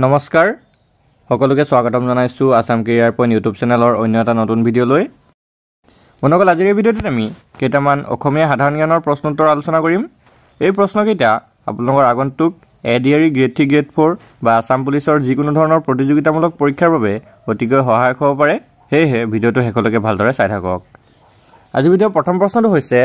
নমস্কাৰ সকলোকে স্বাগতম জনাইছো আসাম কেৰিয়াৰ পইণ্ট ইউটিউব চেনেলৰ অন্য এটা নতুন ভিডিঅ' লৈ মনকল আজিৰ এই ভিডিঅ'টোত আমি কেইটামান অসমীয়া সাধাৰণ জ্ঞানৰ প্ৰশ্নোত্তৰ আলোচনা কৰিম এই প্ৰশ্নকেইটা আপোনালোকৰ আগন্তুক এডিআৰই গ্ৰেড 3 গ্ৰেড 4 বা আসাম পুলিচৰ যিকোনো ধৰণৰ প্ৰতিযোগিতামূলক পৰীক্ষাৰ বাবে অতিকৈ সহায়ক হ'ব পাৰে হেহে ভিডিঅ'টো হেকলৈকে ভালদৰে চাই থাকক আজি ভিডিঅ'ৰ প্ৰথম প্ৰশ্নটো হৈছে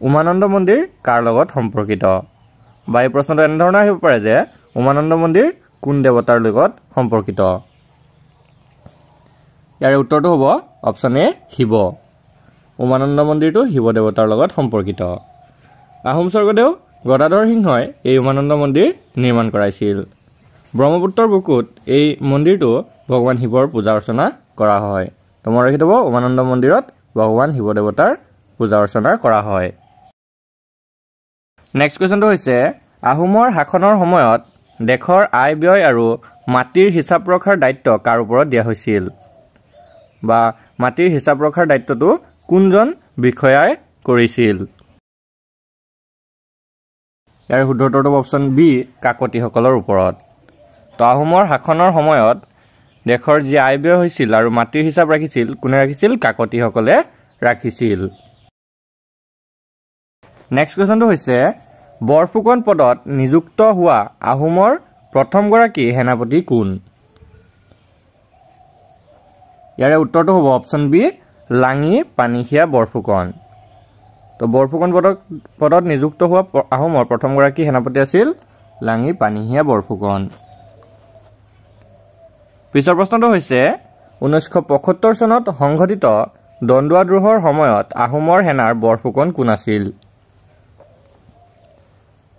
উমানন্দ মন্দিৰ কাৰ লগত সম্পৰ্কিত বা এই প্ৰশ্নটো এনে ধৰণৰ আহিব পাৰে যে উমানন্দ মন্দিৰ কোন দেৱতাৰ লগত সম্পৰ্কিত ইয়াৰ উত্তৰটো হ'ব অপচন এ শিৱ উমানন্দ মন্দিৰটো শিৱ দেৱতাৰ লগত সম্পৰ্কিত আহোম স্বৰ্গদেউ গদাধৰ সিংহই এই উমানন্দ মন্দিৰ নিৰ্মাণ কৰাইছিল ব্ৰহ্মপুত্ৰৰ বুকুত এই মন্দিৰটো ভগৱান শিৱৰ পূজা অৰ্চনা কৰা হয় তো মনত ৰাখি থব উমানন্দ মন্দিৰত ভগৱান শিৱ দেৱতাৰ পূজা অৰ্চনা কৰা হয় নেক্সট কোৱেশ্চনটো হৈছে আহোমৰ শাসনৰ সময়ত দেশৰ আয় ব্যয় আৰু মাটিৰ হিচাপ ৰখাৰ দায়িত্ব কাৰ ওপৰত দিয়া হৈছিল বা মাটিৰ হিচাপ ৰখাৰ দায়িত্বটো কোনজন বিষয়াই কৰিছিল ইয়াৰ শুদ্ধ উত্তৰটো অপচন বি কাকতিসকলৰ ওপৰত তো আহোমৰ শাসনৰ সময়ত দেশৰ যি আয় ব্যয় হৈছিল আৰু মাটিৰ হিচাপ ৰাখিছিল কোনে ৰাখিছিল কাকতিসকলে ৰাখিছিল নেক্সট কোৱেশ্চনটো হৈছে বৰফুকন পদত নিযুক্ত হোৱা আহোমৰ প্ৰথমগৰাকী সেনাপতি কোন ইয়াৰ উত্তৰটো হ'ব অপচন বি লাঙি পানীখিয়া বৰফুকন তো বৰফুকন পদত নিযুক্ত হোৱা আহোমৰ প্ৰথমগৰাকী সেনাপতি আছিল লাঙি পানীখিয়া বৰফুকন পিছৰ প্ৰশ্নটো হৈছে 1975 চনত সংঘটিত দ্বন্দ্বদ্ৰোহৰ সময়ত আহোমৰ সেনাৰ বৰফুকন কোন আছিল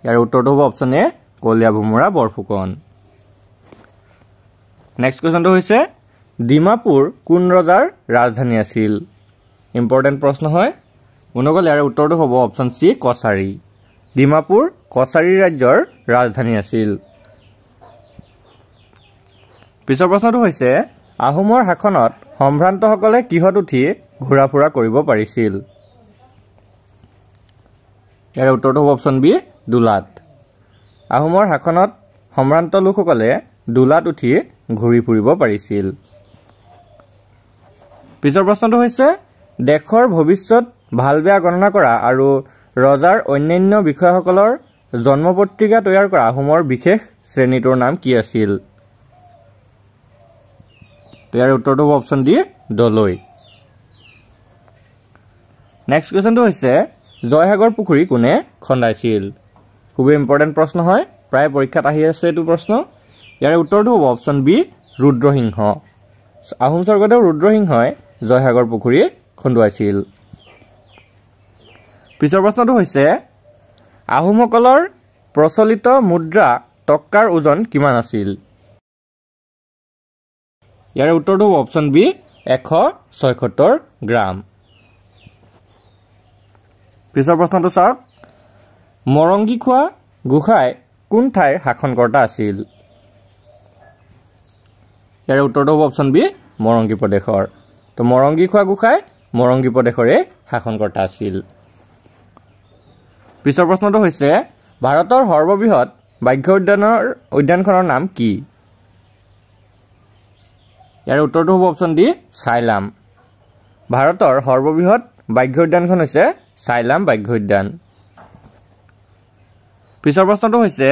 ইয়াৰ উত্তৰটো হ'ব অপচন এ কলিয়া ভুমুৰা বৰফুকন নেক্সট কোৱেশ্চনটো হৈছে ডিমাপুৰ কোন ৰজাৰ ৰাজধানী আছিল ইম্পৰ্টেন্ট প্ৰশ্ন হয় মনকল ইয়াৰ উত্তৰটো হ'ব অপচন সি কছাৰী ডিমাপুৰ কছাৰী ৰাজ্যৰ ৰাজধানী আছিল পিছৰ প্ৰশ্নটো হৈছে আহোমৰ শাসনত সম্ভ্ৰান্তসকলে কিহত উঠি ঘূৰা ফুৰা কৰিব পাৰিছিল ইয়াৰ উত্তৰটো হ'ব অপচন বি দুলাত আহোমৰ শাসনত সম্ভ্ৰান্ত লোকসকলে দুলাত উঠি ঘূৰি ফুৰিব পাৰিছিল পিছৰ প্ৰশ্নটো হৈছে দেশৰ ভৱিষ্যত ভাল বেয়া গণনা কৰা আৰু ৰজাৰ অন্যান্য বিষয়াসকলৰ জন্মপত্ৰিকা তৈয়াৰ কৰা আহোমৰ বিশেষ শ্ৰেণীটোৰ নাম কি আছিল ইয়াৰ উত্তৰটো হ'ব অপচন ডি দলৈ নেক্সট কুৱেশ্যনটো হৈছে জয়সাগৰ পুখুৰী কোনে খন্দাইছিল খুবেই ইম্পৰ্টেন্ট প্ৰশ্ন হয় প্ৰায় পৰীক্ষাত আহি আছে এইটো প্ৰশ্ন ইয়াৰ উত্তৰটো হ'ব অপচন বি ৰুদ্ৰসিংহ আহোম স্বৰ্গদেউ ৰুদ্ৰসিংহই জয়সাগৰ পুখুৰী খন্দুৱাইছিল পিছৰ প্ৰশ্নটো হৈছে আহোমসকলৰ প্ৰচলিত মুদ্ৰা টকাৰ ওজন কিমান আছিল ইয়াৰ উত্তৰটো হ'ব অপচন বি 176 গ্ৰাম পিছৰ প্ৰশ্নটো চাওক মৰংগী খোৱা গোসাই কোন ঠাইৰ শাসনকৰ্তা আছিল ইয়াৰ উত্তৰটো হ'ব অপচন বি মৰংগী প্ৰদেশৰ তো মৰংগী খোৱা গোসাই মৰংগী প্ৰদেশৰে শাসনকৰ্তা আছিল পিছৰ প্ৰশ্নটো হৈছে ভাৰতৰ সৰ্ববৃহৎ বাঘ্য উদ্যানখনৰ নাম কি ইয়াৰ উত্তৰটো হ'ব অপচন ডি চাইলাম ভাৰতৰ সৰ্ববৃহৎ বাঘ্য উদ্যানখন হৈছে চাইলাম বাঘ্য উদ্যান পিছৰ প্ৰশ্নটো হৈছে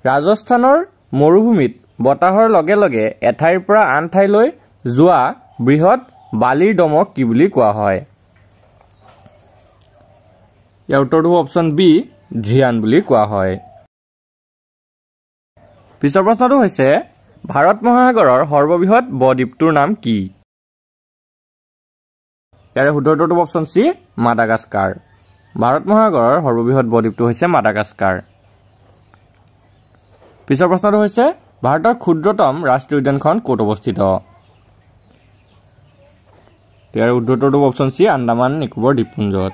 ৰাজস্থানৰ মৰুভূমিত বতাহৰ লগে লগে এঠাইৰ পৰা আন ঠাইলৈ যোৱা বৃহৎ বালিৰ দমক কি বুলি কোৱা হয় ইয়াৰ উত্তৰটো হ'ব অপচন বি ধ্ৰিয়ান বুলি কোৱা হয় পিছৰ প্ৰশ্নটো হৈছে ভাৰত মহাসাগৰৰ সৰ্ববৃহৎ বদ্বীপটোৰ নাম কি ইয়াৰ শুদ্ধ উত্তৰটো অপচন সি মাডাগাস্কাৰ ভাৰত মহাসাগৰৰ সৰ্ববৃহৎ বদ্বীপটো হৈছে মাডাগাস্কাৰ পিছৰ প্ৰশ্নটো হৈছে ভাৰতৰ ক্ষুদ্ৰতম ৰাষ্ট্ৰীয় উদ্যানখন ক'ত অৱস্থিত ইয়াৰ শুদ্ধ উত্তৰটো অপচন সি আন্দামান নিকোবৰ দ্বীপপুঞ্জত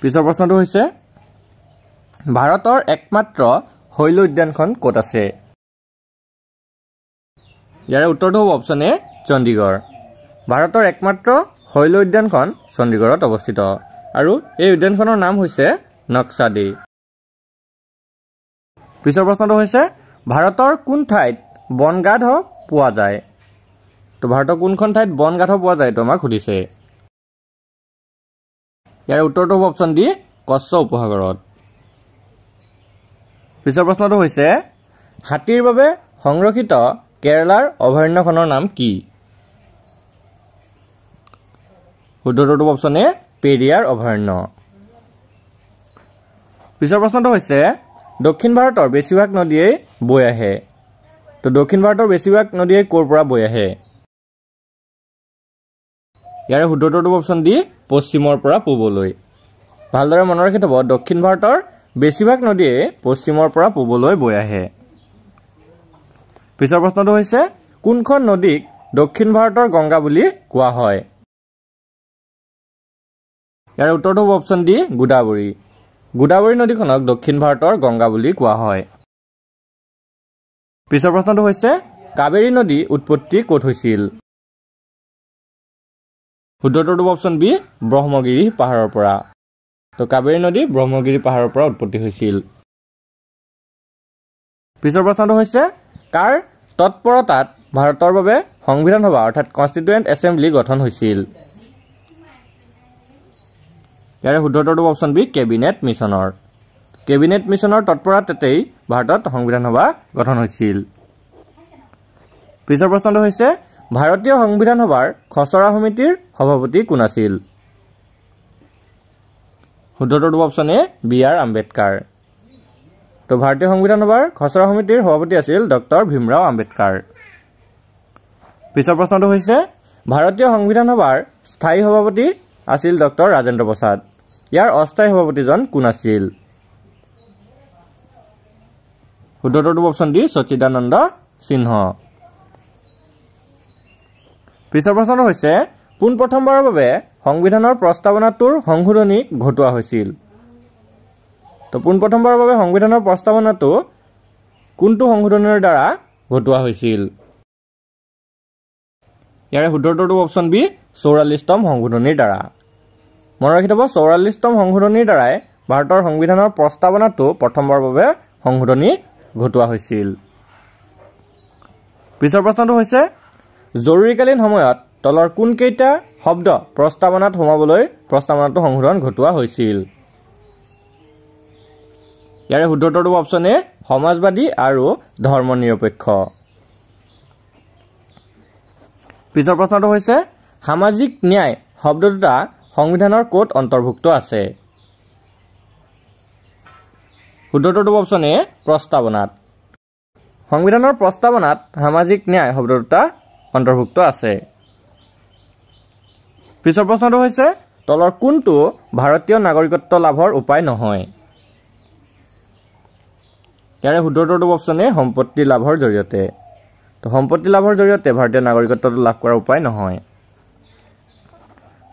পিছৰ প্ৰশ্নটো হৈছে ভাৰতৰ একমাত্ৰ শৈল উদ্যানখন ক'ত আছে ইয়াৰ উত্তৰটো হ'ব অপচন এ চণ্ডীগড় ভাৰতৰ একমাত্ৰ শৈল উদ্যানখন চণ্ডীগড়ত অৱস্থিত আৰু এই উদ্যানখনৰ নাম হৈছে নক্সা দে পিছৰ প্ৰশ্নটো হৈছে ভাৰতৰ কোন ঠাইত বনগাধ পোৱা যায় তো ভাৰতৰ কোনখন ঠাইত বনগাধ পোৱা যায় তো আমাক সুধিছে ইয়াৰ উত্তৰটো হ'ব অপচন ডি কচ্ছ উপসাগৰত পিছৰ প্ৰশ্নটো হৈছে হাতীৰ বাবে সংৰক্ষিত কেৰালাৰ অভয়াৰণ্যখনৰ নাম কি উত্তৰটো অপচন এ পেৰিয়াৰ অভয়াৰণ্য পিছৰ প্ৰশ্নটো হৈছে দক্ষিণ ভাৰতৰ বেছিভাগ নদীয়ে বৈ আহে তো দক্ষিণ ভাৰতৰ বেছিভাগ নদীয়ে ক'ৰ পৰা বৈ আহে ইয়াৰ উত্তৰটো অপচন ডি পশ্চিমৰ পৰা পূবলৈ ভালদৰে মনত ৰাখি থব দক্ষিণ ভাৰতৰ বেছিভাগ নদীয়ে পশ্চিমৰ পৰা পূবলৈ বৈ আহে পিছৰ প্ৰশ্নটো হৈছে কোনখন নদীক দক্ষিণ ভাৰতৰ গংগা বুলি কোৱা হয় ইয়াৰ উত্তৰটো হ'ব অপচন ডি গোদাবৰী গোদাবৰী নদীখনক দক্ষিণ ভাৰতৰ গংগা বুলি কোৱা হয় পিছৰ প্ৰশ্নটো হৈছে কাবেৰী নদী উৎপত্তি ক'ত হৈছিল উত্তৰটো হ'ব অপচন বি ব্ৰহ্মগিৰি পাহাৰৰ পৰা তো কাবেৰী নদী ব্ৰহ্মগিৰি পাহাৰৰ পৰা উৎপত্তি হৈছিল পিছৰ প্ৰশ্নটো হৈছে কাৰ তৎপৰতাত ভাৰতৰ বাবে সংবিধান সভা অৰ্থাৎ কনষ্টিটুৱেণ্ট এছেম্বলি গঠন হৈছিল ইয়াৰ উত্তৰটো অপচন বি কেবিনেট মিছনৰ তৎপৰতাতেই ভাৰতত সংবিধান সভা গঠন হৈছিল পিছৰ প্ৰশ্নটো হৈছে ভাৰতীয় সংবিধান সভাৰ খচৰা সমিতিৰ সভাপতি কোন আছিল উত্তৰটো option A B R Ambedkar তো ভাৰতীয় সংবিধান সভাৰ খচৰা সমিতিৰ সভাপতি আছিল ডক্টৰ ভীমৰাও আম্বেদকাৰ পিছৰ প্ৰশ্নটো হৈছে ভাৰতীয় সংবিধান সভাৰ স্থায়ী সভাপতি আছিল ডক্টৰ ৰাজেন্দ্ৰ প্ৰসাদ ইয়াৰ অস্থায়ী সভাপতিজন কোন আছিল উত্তৰটো অপচন ডি সচিদানন্দ সিংহ পিছৰ প্ৰশ্নটো হৈছে পোন প্ৰথমবাৰৰ বাবে সংবিধানৰ প্ৰস্তাৱনাটোৰ সংশোধনী ঘটোৱা হৈছিল তো পোন প্ৰথমবাৰৰ বাবে সংবিধানৰ প্ৰস্তাৱনাটো কোনটো সংশোধনীৰ দ্বাৰা ঘটোৱা হৈছিল ইয়াৰ উত্তৰটো অপচন বি 44তম সংশোধনীৰ দ্বাৰা মনত ৰাখি থব 44তম সংশোধনীৰ দ্বাৰাই ভাৰতৰ সংবিধানৰ প্ৰস্তাৱনাটো প্ৰথমবাৰৰ বাবে সংশোধনী ঘটোৱা হৈছিল পিছৰ প্ৰশ্নটো হৈছে জৰুৰীকালীন সময়ত তলৰ কোন কেইটা শব্দ প্ৰস্তাৱনাত সোমাবলৈ প্ৰস্তাৱনাটো সংশোধন ঘটোৱা হৈছিল ইয়াৰ উত্তৰটো অপচন এ সমাজবাদী আৰু ধৰ্মনিৰপেক্ষ পিছৰ প্ৰশ্নটো হৈছে সামাজিক ন্যায় শব্দ দুটা সংবিধানৰ ক'ত অন্তৰ্ভুক্ত আছে উত্তৰটো অপচন এ প্ৰস্তাৱনাত সংবিধানৰ প্ৰস্তাৱনাত সামাজিক ন্যায় শব্দ দুটা অন্তৰ্ভুক্ত আছে পিছৰ প্ৰশ্নটো হৈছে তলৰ কোনটো ভাৰতীয় নাগৰিকত্ব লাভৰ উপায় নহয় ইয়াৰ উত্তৰটো অপচন এ সম্পত্তি লাভৰ জৰিয়তে তো সম্পত্তি লাভৰ জৰিয়তে ভাৰতীয় নাগৰিকত্বটো লাভ কৰাৰ উপায় নহয়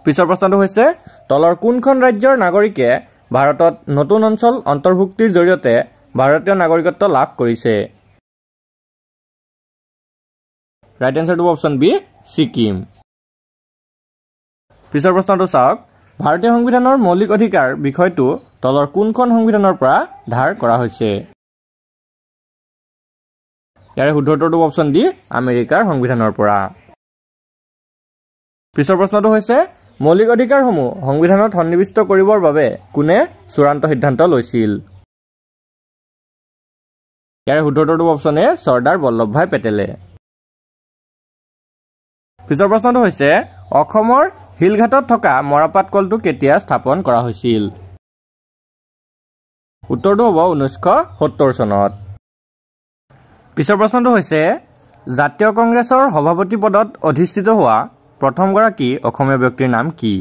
পিছৰ প্ৰশ্নটো হৈছে তলৰ কোনখন ৰাজ্যৰ নাগৰিকে ভাৰতত নতুন অঞ্চল অন্তৰ্ভুক্তিৰ জৰিয়তে ভাৰতীয় নাগৰিকত্ব লাভ কৰিছে ৰাইট এনসাৰটো অপচন বি সিকিম পিছৰ প্ৰশ্নটো চাওক ভাৰতীয় সংবিধানৰ মৌলিক অধিকাৰ বিষয়টো তলৰ কোনখন সংবিধানৰ পৰা ধাৰ কৰা হৈছে ইয়াৰ উত্তৰটো অপচন ডি আমেৰিকাৰ সংবিধানৰ পৰা পিছৰ প্ৰশ্নটো হৈছে মৌলিক অধিকাৰসমূহ সংবিধানত সন্নিৱিষ্ট কৰিবৰ বাবে কোনে চূড়ান্ত সিদ্ধান্ত লৈছিল ইয়াৰ উত্তৰটো অপচন এ চৰ্দাৰ বল্লভভাই পেটেলে পিছৰ প্ৰশ্নটো হৈছে অসমৰ হিলঘাটত থকা মৰাপাট কলটো কেতিয়া স্থাপন কৰা হৈছিল উত্তৰটো হ'ব 1970 চনত পিছৰ প্ৰশ্নটো হৈছে জাতীয় কংগ্ৰেছৰ সভাপতি পদত অধিষ্ঠিত হোৱা প্ৰথমগৰাকী অসমীয়া ব্যক্তিৰ নাম কি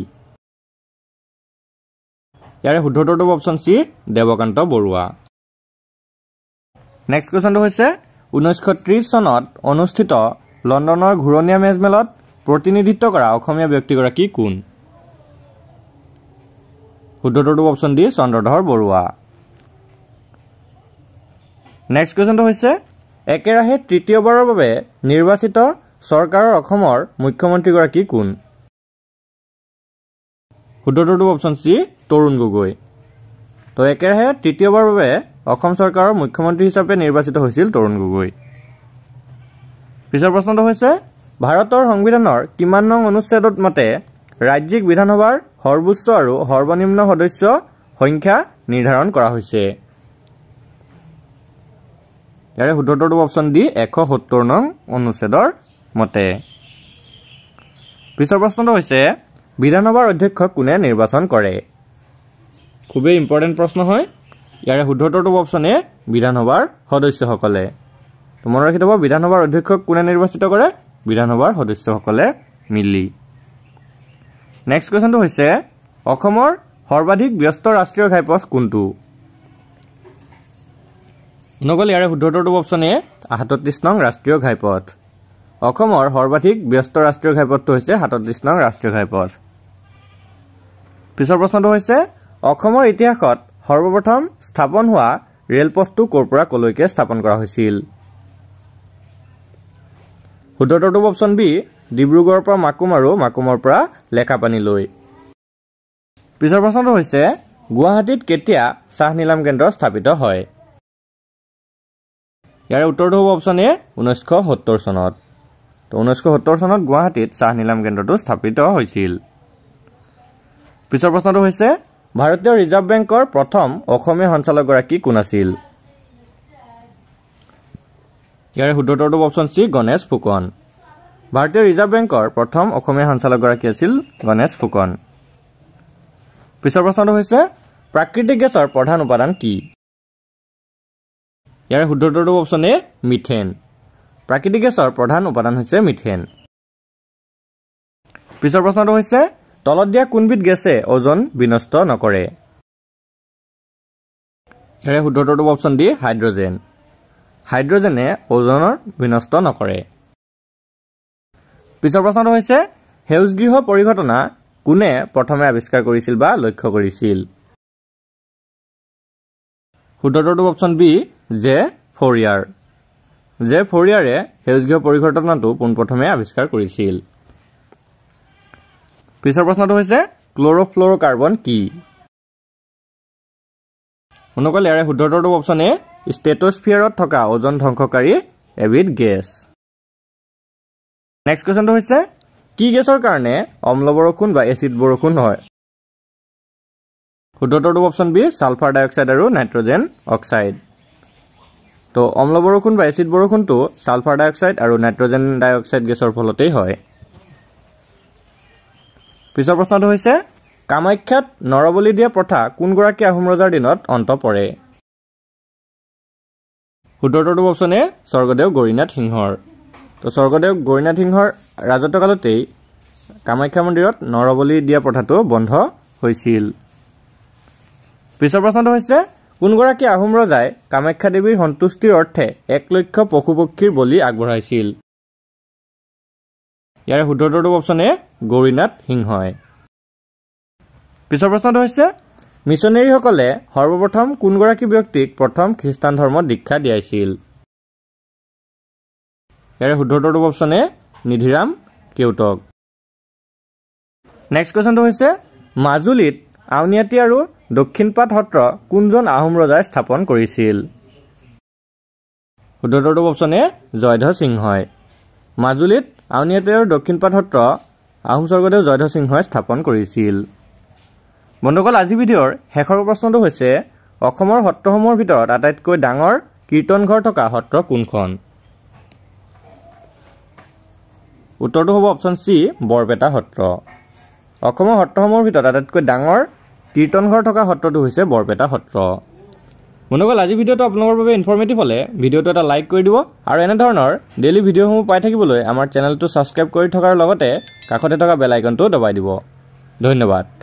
ইয়াৰ শুদ্ধটো option C Devakanta Barua next কোৱেশ্চনটো হৈছে 1930 চনত অনুষ্ঠিত লণ্ডনৰ ঘূৰণীয়া মেজমেলত প্ৰতিনিধিত্ব কৰা অসমীয়া ব্যক্তিগৰাকী কোন শুদ্ধটো option D Chandradhar Barua next কোৱেশ্চনটো হৈছে একেৰাহে তৃতীয়বাৰৰ বাবে নিৰ্বাচিত চৰকাৰৰ অসমৰ মুখ্যমন্ত্ৰীগৰাকী কোন শুদ্ধটো অপচন সি তৰুণ গগৈ তো একেৰাহে তৃতীয়বাৰৰ বাবে অসম চৰকাৰৰ মুখ্যমন্ত্ৰী হিচাপে নিৰ্বাচিত হৈছিল তৰুণ গগৈ। পিছৰ প্ৰশ্নটো হৈছে ভাৰতৰ সংবিধানৰ কিমান নং অনুচ্ছেদত মতে ৰাজ্যিক বিধানসভাৰ সৰ্বোচ্চ আৰু সৰ্বনিম্ন সদস্য সংখ্যা নিৰ্ধাৰণ কৰা হৈছে? ইয়াৰে শুদ্ধটো অপশ্যন ডি 170 নং অনুচ্ছেদৰ মতে। পিছৰ প্ৰশ্নটো হৈছে বিধানসভাৰ অধ্যক্ষক কোনে নিৰ্বাচন কৰে? খুবেই ইম্পৰ্টেণ্ট প্ৰশ্ন হয়। ইয়াৰে শুদ্ধটো অপশ্যন এ বিধানসভাৰ সদস্যসকলে। তো মনত ৰাখি থব, বিধানসভাৰ অধ্যক্ষক কোনে নিৰ্বাচিত কৰে? বিধানসভাৰ সদস্যসকলে মিলি। নেক্সট কুৱেশ্যনটো হৈছে অসমৰ সৰ্বাধিক ব্যস্ত ৰাষ্ট্ৰীয় ঘাইপথ কোনটো? নগল ইয়াৰে শুদ্ধটো অপশ্যন এ 38 নং ৰাষ্ট্ৰীয় ঘাইপথ। অসমৰ সৰ্বাধিক ব্যস্ত ৰাষ্ট্ৰীয় ঘাইপথটো হৈছে 37 নং ৰাষ্ট্ৰীয় ঘাইপথ। পিছৰ প্ৰশ্নটো হৈছে অসমৰ ইতিহাসত সৰ্বপ্ৰথম স্থাপন হোৱা ৰেলপথটো ক'ৰ পৰা ক'লৈকে স্থাপন কৰা হৈছিল? শুদ্ধটো অপশ্যন বি ডিব্ৰুগড়ৰ পৰা মাকুম আৰু মাকুমৰ পৰা লেখাপানীলৈ। পিছৰ প্ৰশ্নটো হৈছে গুৱাহাটীত কেতিয়া চাহ নিলাম কেন্দ্ৰ স্থাপিত হয়? ইয়াৰে উত্তৰটো হ'ব অপশ্যন এ 1970 চনত। তো 1970 চনত গুৱাহাটীত চাহ নিলাম কেন্দ্ৰটো স্থাপিত হৈছিল। পিছৰ প্ৰশ্নটো হৈছে ভাৰতীয় ৰিজাৰ্ভ বেংকৰ প্ৰথম অসমীয়া সঞ্চালকগৰাকী কোন আছিল? ইয়াৰে শুদ্ধটো অপশ্যন চি গণেশ ফুকন। ভাৰতীয় ৰিজাৰ্ভ বেংকৰ প্ৰথম অসমীয়া সঞ্চালকগৰাকী আছিল গণেশ ফুকন। পিছৰ প্ৰশ্নটো হৈছে প্ৰাকৃতিক গেছৰ প্ৰধান উপাদান কি? ইয়াৰে শুদ্ধটো অপশ্যন এ মিথেন। প্ৰাকৃতিক গেছৰ প্ৰধান উপাদান হৈছে মিথেন। পিছৰ প্ৰশ্নটো হৈছে তলত দিয়া কোনবিধ গেছে ওজন বিনষ্ট নকৰে? ইয়াৰে শুদ্ধটো অপশ্যন ডি হাইড্ৰজেন। হাইড্ৰজেনে ওজনৰ বিনষ্ট নকৰে। পিছৰ প্ৰশ্নটো হৈছে সেউজগৃহ পৰিঘটনা কোনে প্ৰথমে আৱিষ্কাৰ কৰিছিল বা লক্ষ্য কৰিছিল? শুদ্ধটো অপশ্যন বি জে ফ'ৰিয়াৰ। জে ফ'ৰিয়াৰে সেউজগৃহ পৰিঘটনাটো পোনপ্ৰথমে আৱিষ্কাৰ কৰিছিল। পিছৰ প্ৰশ্নটো হৈছে ক্ল'ৰ'ফ্ল'ৰ'কাৰ্বন কি? অনুকল ইয়াৰে শুদ্ধটো অপশ্যন এ ষ্টেটস্ফিয়াৰত থকা ওজন ধ্বংসকাৰী এবিধ গেছ। নেক্সট কুৱেশ্যনটো হৈছে কি গেছৰ কাৰণে অম্ল বৰষুণ বা এচিড বৰষুণ হয়? শুদ্ধটো অপশ্যন বি ছালফাৰ ডাই অক্সাইড আৰু নাইট্ৰজেন অক্সাইড। তো অম্ল বৰষুণ বা এচিড বৰষুণটো ছালফাৰ ডাই অক্সাইড আৰু নাইট্ৰজেন ডাই অক্সাইড গেছৰ ফলতেই হয়। পিছৰ প্ৰশ্নটো হৈছে কামাখ্যাত নৰবলি দিয়া প্ৰথা কোনগৰাকী আহোম ৰজাৰ দিনত অন্ত পৰে? শুদ্ধটো অপশ্যন এ স্বৰ্গদেউ গৌৰীনাথ সিংহৰ। তো স্বৰ্গদেউ গৌৰীনাথ সিংহৰ ৰাজত্বকালতেই কামাখ্যা মন্দিৰত নৰবলি দিয়া প্ৰথাটো বন্ধ হৈছিল। পিছৰ প্ৰশ্নটো হৈছে কোনগৰাকী আহোম ৰজাই কামাখ্যা দেৱীৰ সন্তুষ্টিৰ অৰ্থে 1 লক্ষ পশু পক্ষীৰ বলি আগবঢ়াইছিল? ইয়াৰে শুদ্ধটো অপশ্যন এ গৌৰীনাথ সিংহই। পিছৰ প্ৰশ্নটো হৈছে মিছনেৰীসকলে সৰ্বপ্ৰথম কোনগৰাকী ব্যক্তিক প্ৰথম খ্ৰীষ্টান ধৰ্ম দীক্ষা দিয়াইছিল? ইয়াৰে শুদ্ধটো অপশ্যন এ নিধিৰাম কেওটক। নেক্সট কুৱেশ্যনটো হৈছে মাজুলীত আউনীআটী আৰু দক্ষিণপাট সত্ৰ কোনজন আহোম ৰজাই স্থাপন কৰিছিল? শুদ্ধটো অপশ্যন এ জয়ধ্বজ সিংহই। মাজুলীত আউনীআটী আৰু দক্ষিণপাট সত্ৰ আহোম স্বৰ্গদেউ জয়ধ্বজ সিংহই স্থাপন কৰিছিল। বন্ধুসকল আজি ভিডিঅ'ৰ শেষৰ প্ৰশ্নটো হৈছে অসমৰ সত্ৰসমূহৰ ভিতৰত আটাইতকৈ ডাঙৰ কীৰ্তনঘৰ থকা সত্ৰ কোনখন? উত্তৰটো হ'ব অপশ্যন চি বৰপেটা সত্ৰ। অসমৰ সত্ৰসমূহৰ ভিতৰত আটাইতকৈ ডাঙৰ কীৰ্তনঘৰ থকা সত্ৰটো হৈছে বৰপেটা সত্ৰ। বন্ধুসকল আজি ভিডিঅ'টো আপোনালোকৰ বাবে ইনফৰ্মেটিভ হ'লে ভিডিঅ'টো এটা লাইক কৰি দিব আৰু এনেধৰণৰ ডেইলি ভিডিঅ'সমূহ পাই থাকিবলৈ আমাৰ চেনেলটো ছাবস্ক্ৰাইব কৰি থকাৰ লগতে কাষতে থকা বেল আইকনটো দবাই দিব। ধন্যবাদ।